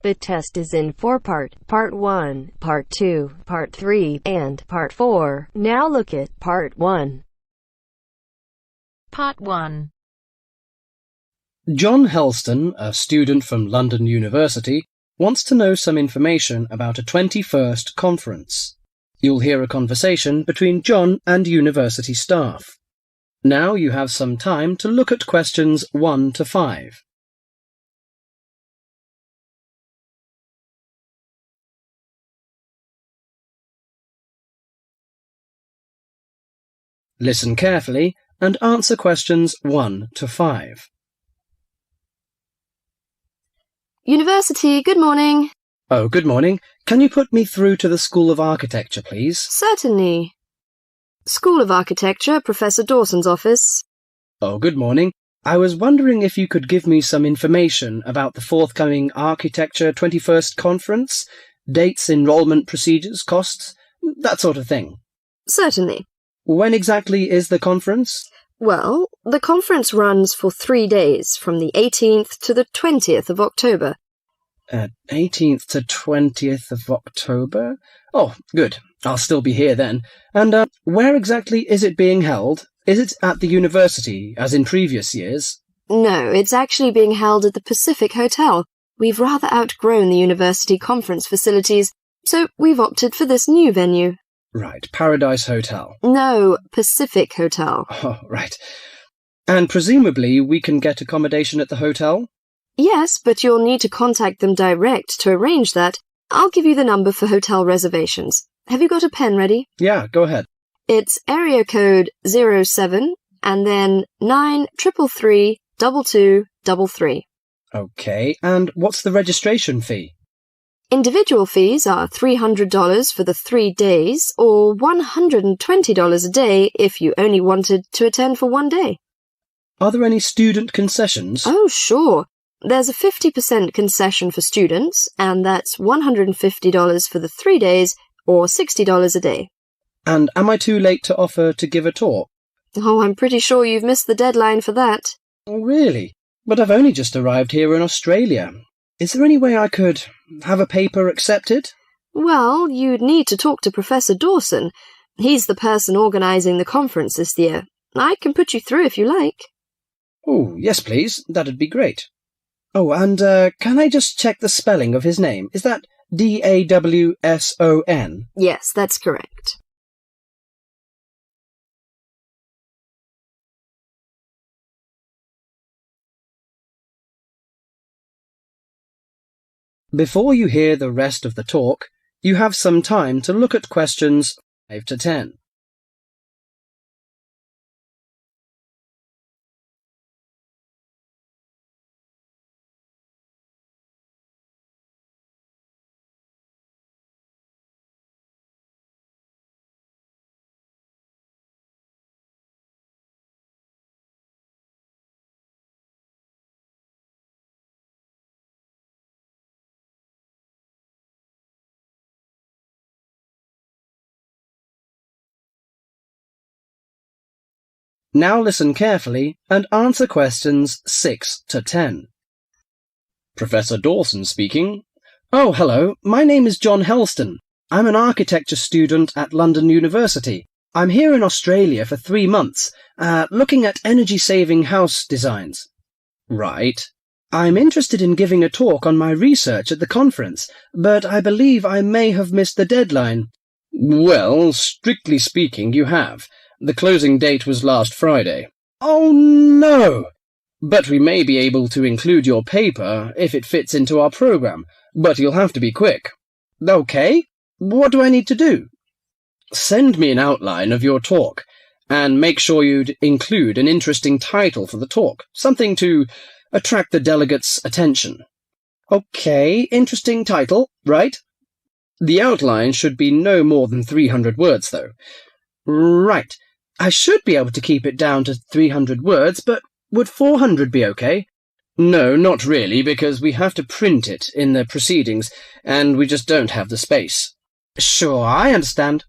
The test is in 4 parts. Part 1, Part 2, Part 3, and Part 4. Now look at Part 1. Part 1. John Helston, a student from London University, wants to know some information about a 21st conference. You'll hear a conversation between John and university staff. Now you have some time to look at questions 1 to 5. Listen carefully and answer questions 1 to 5. University, good morning. Oh, good morning. Can you put me through to the School of Architecture, please? Certainly. School of Architecture, Professor Dawson's office. Oh, good morning. I was wondering if you could give me some information about the forthcoming Architecture 21st Conference, dates, enrolment procedures, costs, that sort of thing. Certainly. When exactly is the conference? Well, the conference runs for 3 days, from the 18th to the 20th of October. 18th to 20th of October? Oh, good. I'll still be here then. And where exactly is it being held? Is it at the university, as in previous years? No, it's actually being held at the Pacific Hotel. We've rather outgrown the university conference facilities, so we've opted for this new venue. Right, Paradise Hotel. No, Pacific Hotel. Oh, right. And presumably we can get accommodation at the hotel? Yes, but you'll need to contact them direct to arrange that. I'll give you the number for hotel reservations. Have you got a pen ready? Yeah, go ahead. It's area code 07 and then 933 2233. Okay, and what's the registration fee? Individual fees are $300 for the 3 days or $120 a day if you only wanted to attend for 1 day. Are there any student concessions? Oh, sure. There's a 50% concession for students, and that's $150 for the 3 days or $60 a day. And am I too late to offer to give a talk? Oh, I'm pretty sure you've missed the deadline for that. Oh, really? But I've only just arrived here in Australia. Is there any way I could have a paper accepted? Well, you'd need to talk to Professor Dawson. He's the person organising the conference this year. I can put you through if you like. Oh, yes, please. That'd be great. Oh, and can I just check the spelling of his name? Is that Dawson? Yes, that's correct. Before you hear the rest of the talk, you have some time to look at questions 5 to 10. Now listen carefully and answer questions 6 to 10. Professor Dawson speaking. Oh, hello. My name is John Helston. I'm an architecture student at London University. I'm here in Australia for 3 months, looking at energy-saving house designs. Right. I'm interested in giving a talk on my research at the conference, but I believe I may have missed the deadline. Well, strictly speaking, you have. The closing date was last Friday. Oh, no! But we may be able to include your paper if it fits into our program, but you'll have to be quick. Okay, what do I need to do? Send me an outline of your talk, and make sure you'd include an interesting title for the talk, something to attract the delegates' attention. Okay, interesting title, right? The outline should be no more than 300 words, though. Right. I should be able to keep it down to 300 words, but would 400 be okay? No, not really, because we have to print it in the proceedings, and we just don't have the space. Sure, I understand.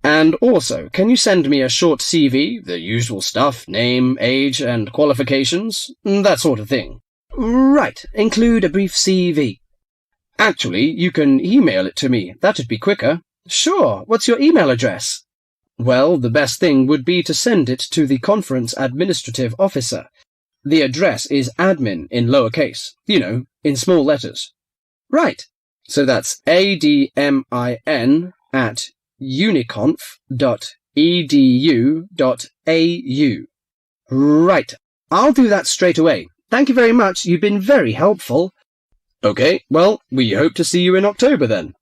And also, can you send me a short CV, the usual stuff, name, age, and qualifications, that sort of thing? Right, include a brief CV. Actually, you can email it to me. That'd be quicker. Sure. What's your email address? Well, the best thing would be to send it to the conference administrative officer. The address is admin in lowercase, in small letters. Right. So that's admin@uniconf.edu.au. Right. I'll do that straight away. Thank you very much. You've been very helpful. Okay, well, we hope to see you in October then.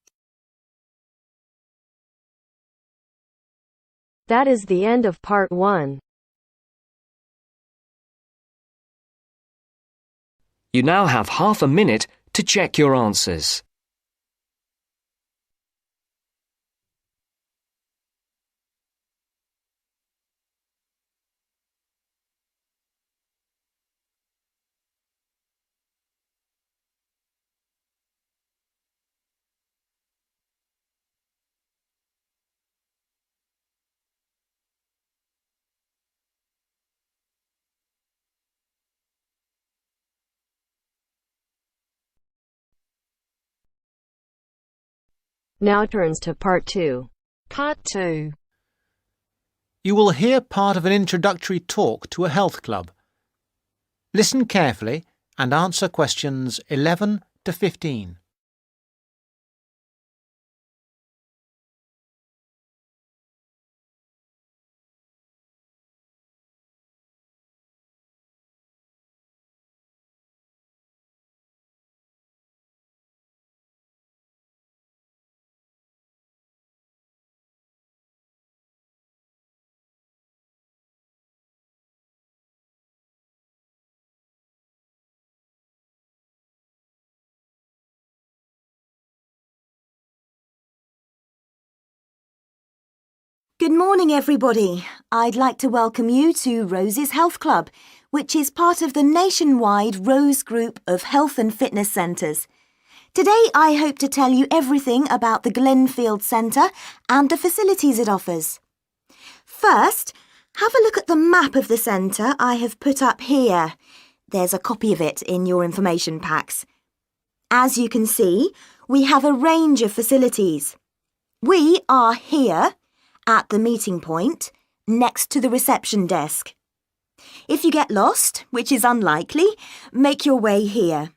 That is the end of part 1. You now have half a minute to check your answers. Now turns to part 2. Part 2. You will hear part of an introductory talk to a health club. Listen carefully and answer questions 11 to 15. Good morning, everybody. I'd like to welcome you to Rose's Health Club, which is part of the nationwide Rose Group of health and fitness centres. Today, I hope to tell you everything about the Glenfield Centre and the facilities it offers. First, have a look at the map of the centre I have put up here. There's a copy of it in your information packs. As you can see, we have a range of facilities. We are here at the meeting point, next to the reception desk. If you get lost, which is unlikely, make your way here.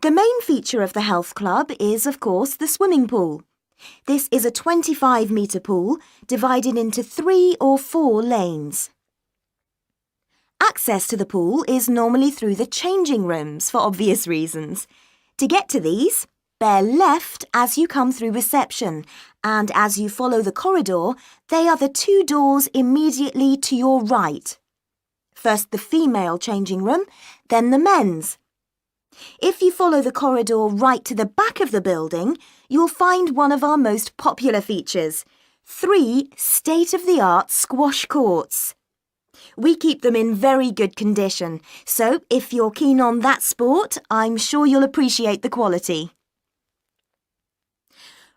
The main feature of the health club is, of course, the swimming pool. This is a 25-metre pool divided into 3 or 4 lanes. Access to the pool is normally through the changing rooms for obvious reasons. To get to these, bear left as you come through reception, and as you follow the corridor, they are the 2 doors immediately to your right. First the female changing room, then the men's. If you follow the corridor right to the back of the building, you'll find one of our most popular features, 3 state-of-the-art squash courts. We keep them in very good condition, so if you're keen on that sport, I'm sure you'll appreciate the quality.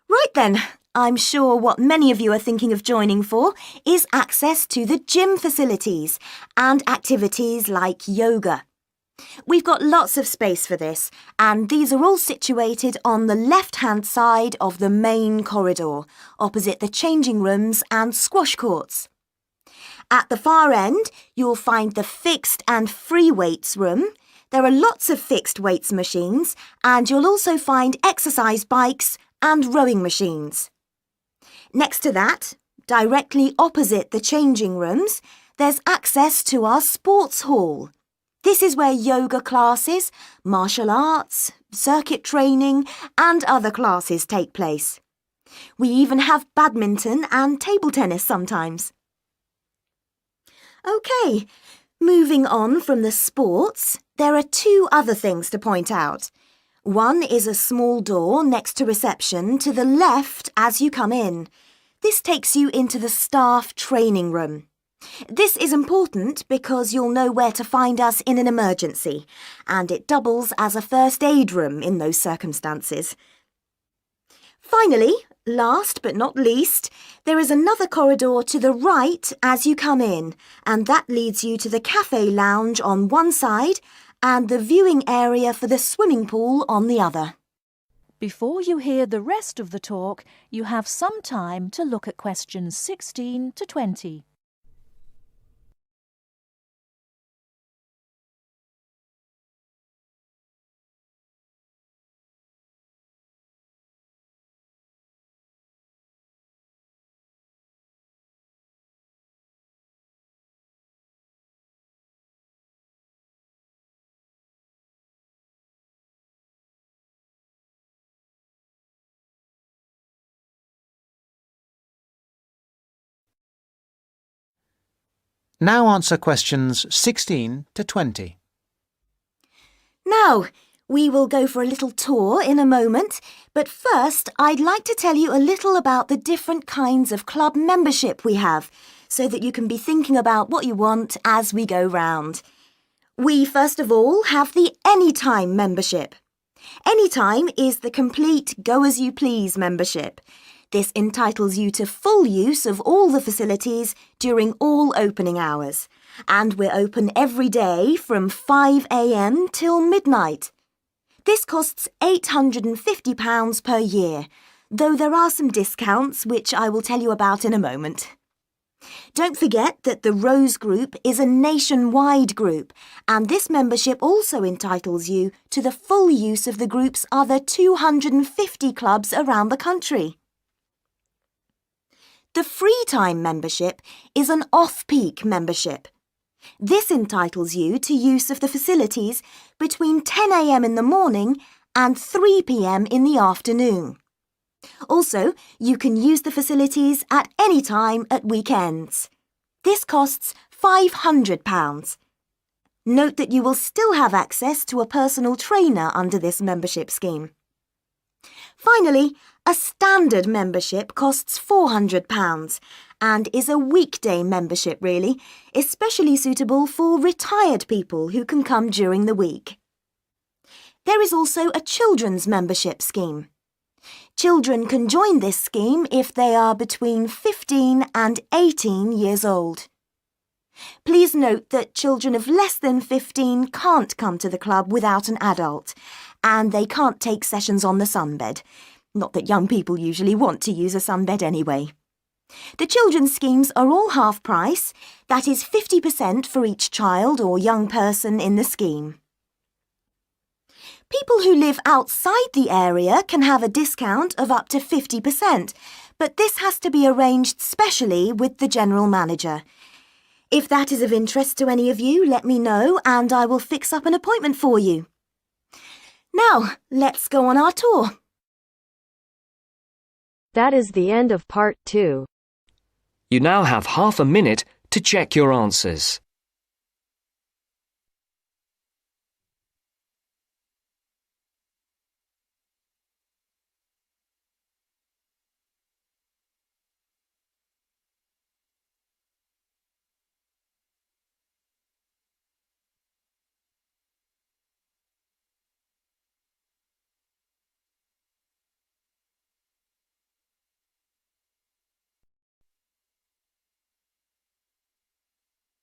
Right then, I'm sure what many of you are thinking of joining for is access to the gym facilities and activities like yoga. We've got lots of space for this, and these are all situated on the left-hand side of the main corridor, opposite the changing rooms and squash courts. At the far end, you'll find the fixed and free weights room. There are lots of fixed weights machines, and you'll also find exercise bikes and rowing machines. Next to that, directly opposite the changing rooms, there's access to our sports hall. This is where yoga classes, martial arts, circuit training and other classes take place. We even have badminton and table tennis sometimes. OK, moving on from the sports, there are 2 other things to point out. One is a small door next to reception to the left as you come in. This takes you into the staff training room. This is important because you'll know where to find us in an emergency, and it doubles as a first aid room in those circumstances. Finally, last but not least, there is another corridor to the right as you come in, and that leads you to the cafe lounge on one side and the viewing area for the swimming pool on the other. Before you hear the rest of the talk, you have some time to look at questions 16 to 20. Now answer questions 16 to 20. Now, we will go for a little tour in a moment, but first I'd like to tell you a little about the different kinds of club membership we have, so that you can be thinking about what you want as we go round. We first of all have the Anytime membership. Anytime is the complete go-as-you-please membership. This entitles you to full use of all the facilities during all opening hours, and we're open every day from 5 a.m. till midnight. This costs £850 per year, though there are some discounts which I will tell you about in a moment. Don't forget that the Rose Group is a nationwide group, and this membership also entitles you to the full use of the group's other 250 clubs around the country. The Free Time membership is an off-peak membership. This entitles you to use of the facilities between 10 a.m. in the morning and 3 p.m. in the afternoon. Also, you can use the facilities at any time at weekends. This costs £500. Note that you will still have access to a personal trainer under this membership scheme. Finally, a standard membership costs £400 and is a weekday membership really, especially suitable for retired people who can come during the week. There is also a children's membership scheme. Children can join this scheme if they are between 15 and 18 years old. Please note that children of less than 15 can't come to the club without an adult, and they can't take sessions on the sunbed. Not that young people usually want to use a sunbed anyway. The children's schemes are all half price, that is 50% for each child or young person in the scheme. People who live outside the area can have a discount of up to 50%, but this has to be arranged specially with the general manager. If that is of interest to any of you, let me know and I will fix up an appointment for you. Now, let's go on our tour. That is the end of part 2. You now have half a minute to check your answers.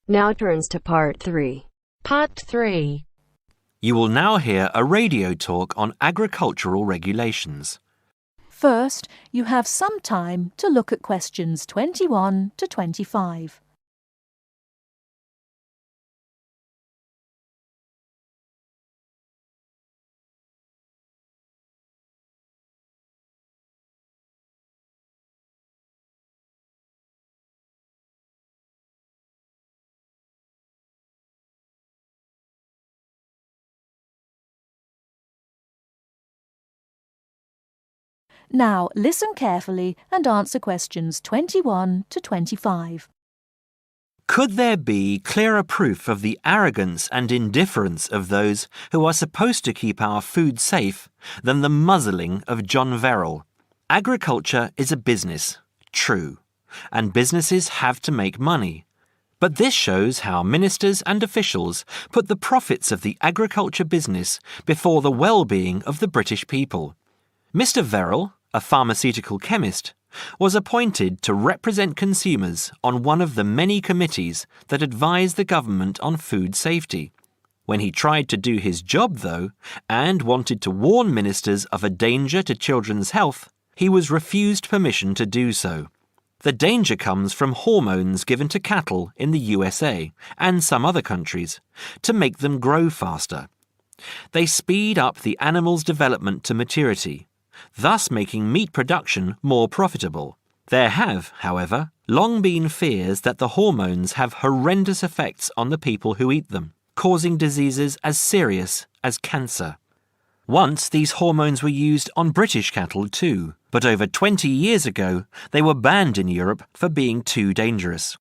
Now turns to part 3. Part 3. You will now hear a radio talk on agricultural regulations. First, you have some time to look at questions 21 to 25. Now listen carefully and answer questions 21 to 25. Could there be clearer proof of the arrogance and indifference of those who are supposed to keep our food safe than the muzzling of John Verrill? Agriculture is a business, true, and businesses have to make money. But this shows how ministers and officials put the profits of the agriculture business before the well-being of the British people. Mr. Verrill, a pharmaceutical chemist, was appointed to represent consumers on one of the many committees that advise the government on food safety. When he tried to do his job, though, and wanted to warn ministers of a danger to children's health, he was refused permission to do so. The danger comes from hormones given to cattle in the USA and some other countries to make them grow faster. They speed up the animal's development to maturity, thus making meat production more profitable. There have, however, long been fears that the hormones have horrendous effects on the people who eat them, causing diseases as serious as cancer. Once these hormones were used on British cattle too, but over 20 years ago they were banned in Europe for being too dangerous.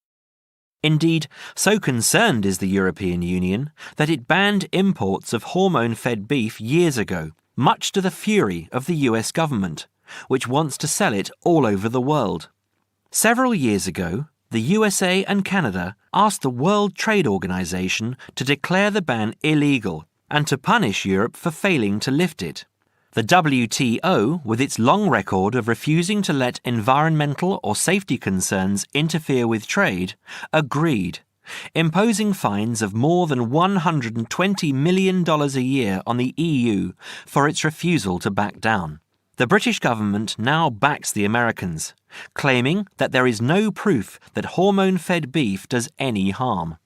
Indeed, so concerned is the European Union that it banned imports of hormone-fed beef years ago, much to the fury of the US government, which wants to sell it all over the world. Several years ago, the USA and Canada asked the World Trade Organization to declare the ban illegal and to punish Europe for failing to lift it. The WTO, with its long record of refusing to let environmental or safety concerns interfere with trade, agreed, imposing fines of more than $120 million a year on the EU for its refusal to back down. The British government now backs the Americans, claiming that there is no proof that hormone-fed beef does any harm.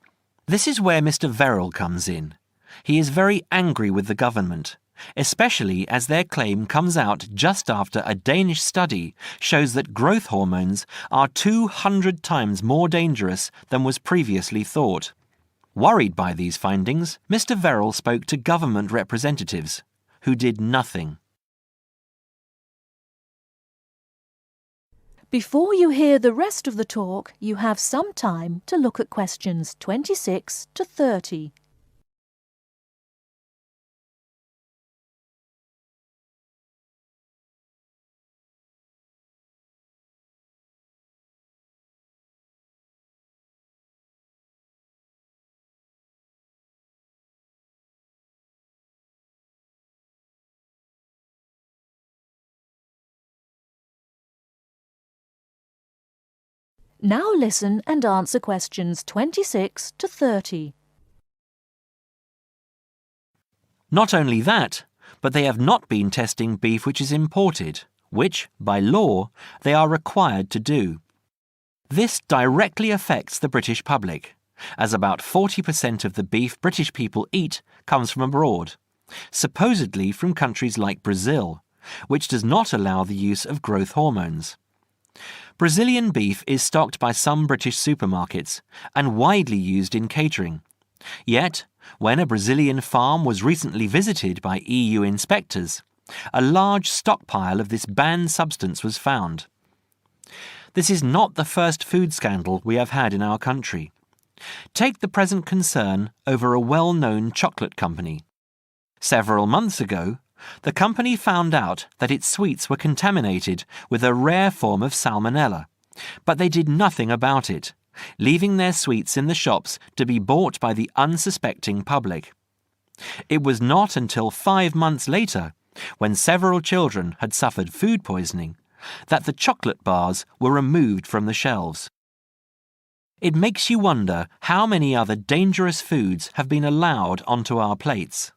This is where Mr. Verrill comes in. He is very angry with the government, especially as their claim comes out just after a Danish study shows that growth hormones are 200 times more dangerous than was previously thought. Worried by these findings, Mr. Verrill spoke to government representatives, who did nothing. Before you hear the rest of the talk, you have some time to look at questions 26 to 30. Now listen and answer questions 26 to 30. Not only that, but they have not been testing beef which is imported, which, by law, they are required to do. This directly affects the British public, as about 40% of the beef British people eat comes from abroad, supposedly from countries like Brazil, which does not allow the use of growth hormones. Brazilian beef is stocked by some British supermarkets and widely used in catering. Yet, when a Brazilian farm was recently visited by EU inspectors, a large stockpile of this banned substance was found. This is not the first food scandal we have had in our country. Take the present concern over a well-known chocolate company. Several months ago, the company found out that its sweets were contaminated with a rare form of salmonella, but they did nothing about it, leaving their sweets in the shops to be bought by the unsuspecting public. It was not until 5 months later, when several children had suffered food poisoning, that the chocolate bars were removed from the shelves. It makes you wonder how many other dangerous foods have been allowed onto our plates.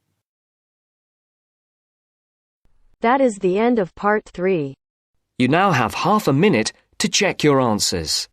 That is the end of part 3. You now have half a minute to check your answers.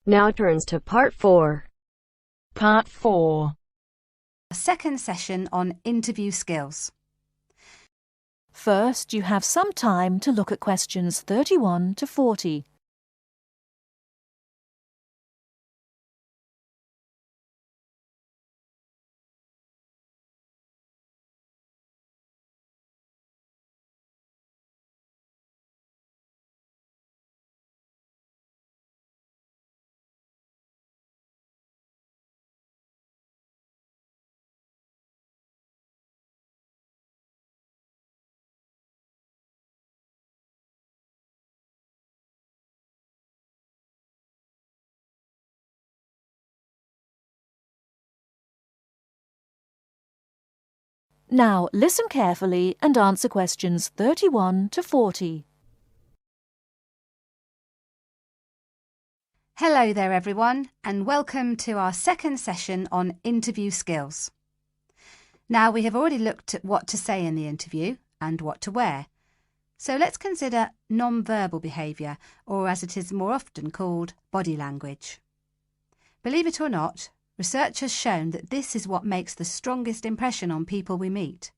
Now turns to part 4. Part 4. A second session on interview skills. First, you have some time to look at questions 31 to 40. Now listen carefully and answer questions 31 to 40. Hello there everyone, and welcome to our second session on interview skills. Now we have already looked at what to say in the interview and what to wear. So let's consider non-verbal behaviour, or as it is more often called, body language. Believe it or not, research has shown that this is what makes the strongest impression on people we meet.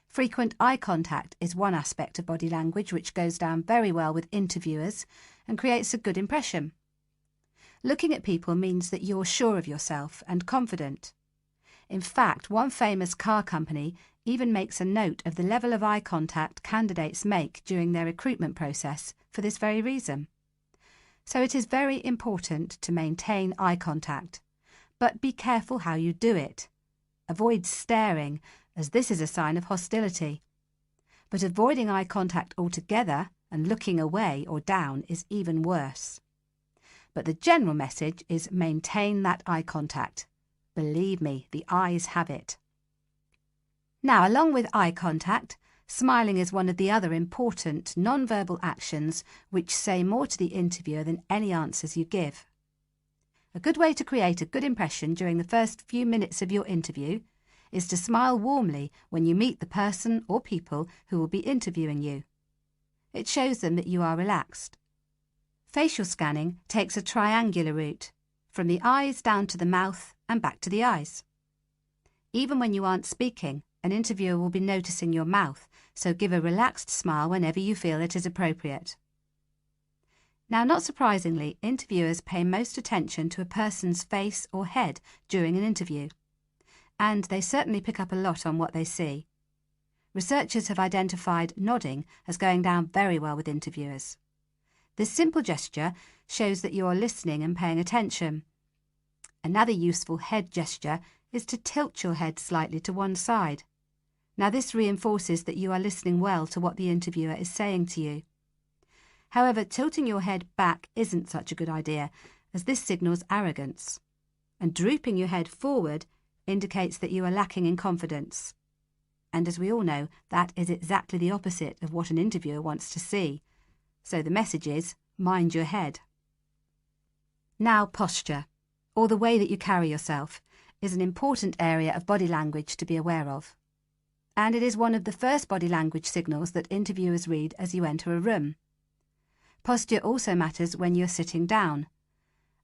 Frequent eye contact is one aspect of body language which goes down very well with interviewers and creates a good impression. Looking at people means that you're sure of yourself and confident. In fact, one famous car company even makes a note of the level of eye contact candidates make during their recruitment process for this very reason. So it is very important to maintain eye contact, but be careful how you do it. Avoid staring, as this is a sign of hostility. But avoiding eye contact altogether and looking away or down is even worse. But the general message is maintain that eye contact. Believe me, the eyes have it. Now, along with eye contact, smiling is one of the other important non-verbal actions which say more to the interviewer than any answers you give. A good way to create a good impression during the first few minutes of your interview is to smile warmly when you meet the person or people who will be interviewing you. It shows them that you are relaxed. Facial scanning takes a triangular route, from the eyes down to the mouth and back to the eyes. Even when you aren't speaking, an interviewer will be noticing your mouth, so give a relaxed smile whenever you feel it is appropriate. Now, not surprisingly, interviewers pay most attention to a person's face or head during an interview, and they certainly pick up a lot on what they see. Researchers have identified nodding as going down very well with interviewers. This simple gesture shows that you are listening and paying attention. Another useful head gesture is to tilt your head slightly to one side. Now this reinforces that you are listening well to what the interviewer is saying to you. However, tilting your head back isn't such a good idea, as this signals arrogance. And drooping your head forward indicates that you are lacking in confidence. And as we all know, that is exactly the opposite of what an interviewer wants to see. So the message is, mind your head. Now, posture, or the way that you carry yourself, is an important area of body language to be aware of. And it is one of the first body language signals that interviewers read as you enter a room. Posture also matters when you're sitting down.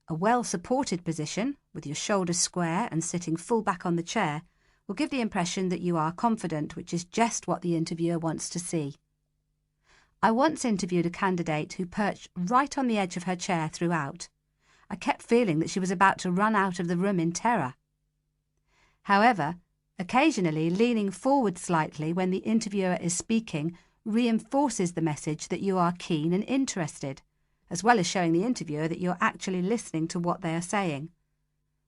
A well-supported position, with your shoulders square and sitting full back on the chair, will give the impression that you are confident, which is just what the interviewer wants to see. I once interviewed a candidate who perched right on the edge of her chair throughout. I kept feeling that she was about to run out of the room in terror. However, occasionally leaning forward slightly when the interviewer is speaking reinforces the message that you are keen and interested, as well as showing the interviewer that you're actually listening to what they are saying.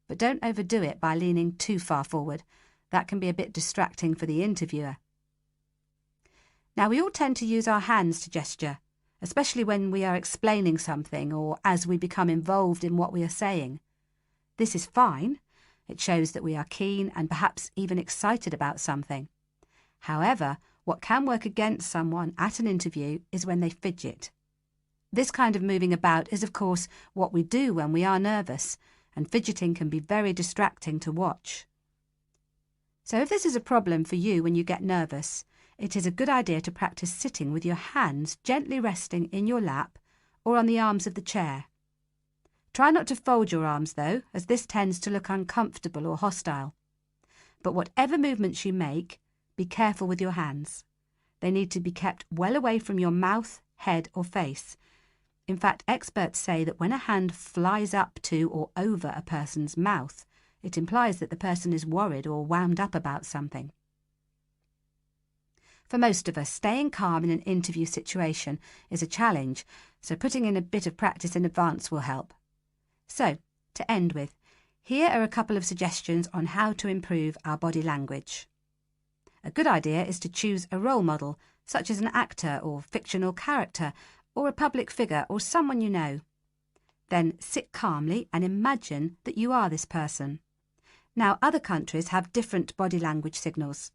But don't overdo it by leaning too far forward. That can be a bit distracting for the interviewer. Now, we all tend to use our hands to gesture, especially when we are explaining something or as we become involved in what we are saying. This is fine. It shows that we are keen and perhaps even excited about something. However, what can work against someone at an interview is when they fidget. This kind of moving about is, of course, what we do when we are nervous, and fidgeting can be very distracting to watch. So if this is a problem for you when you get nervous, it is a good idea to practice sitting with your hands gently resting in your lap or on the arms of the chair. Try not to fold your arms though, as this tends to look uncomfortable or hostile. But whatever movements you make, be careful with your hands. They need to be kept well away from your mouth, head or face. In fact, experts say that when a hand flies up to or over a person's mouth, it implies that the person is worried or wound up about something. For most of us, staying calm in an interview situation is a challenge, so putting in a bit of practice in advance will help. So, to end with, here are a couple of suggestions on how to improve our body language. A good idea is to choose a role model, such as an actor or fictional character, or a public figure or someone you know. Then sit calmly and imagine that you are this person. Now, other countries have different body language signals.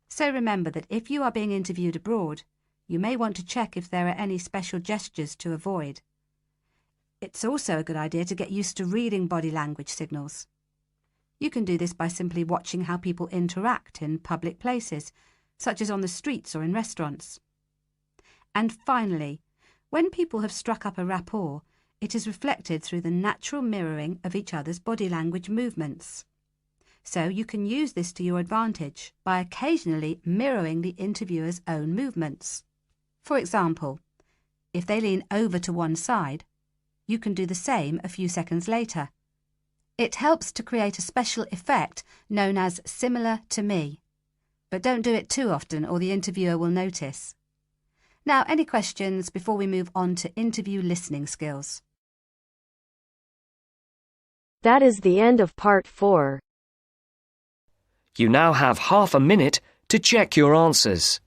So remember that if you are being interviewed abroad, you may want to check if there are any special gestures to avoid. It's also a good idea to get used to reading body language signals. You can do this by simply watching how people interact in public places, such as on the streets or in restaurants. And finally, when people have struck up a rapport, it is reflected through the natural mirroring of each other's body language movements. So you can use this to your advantage by occasionally mirroring the interviewer's own movements. For example, if they lean over to one side, you can do the same a few seconds later. It helps to create a special effect known as similar to me. But don't do it too often or the interviewer will notice. Now, any questions before we move on to interview listening skills? That is the end of part 4. You now have half a minute to check your answers.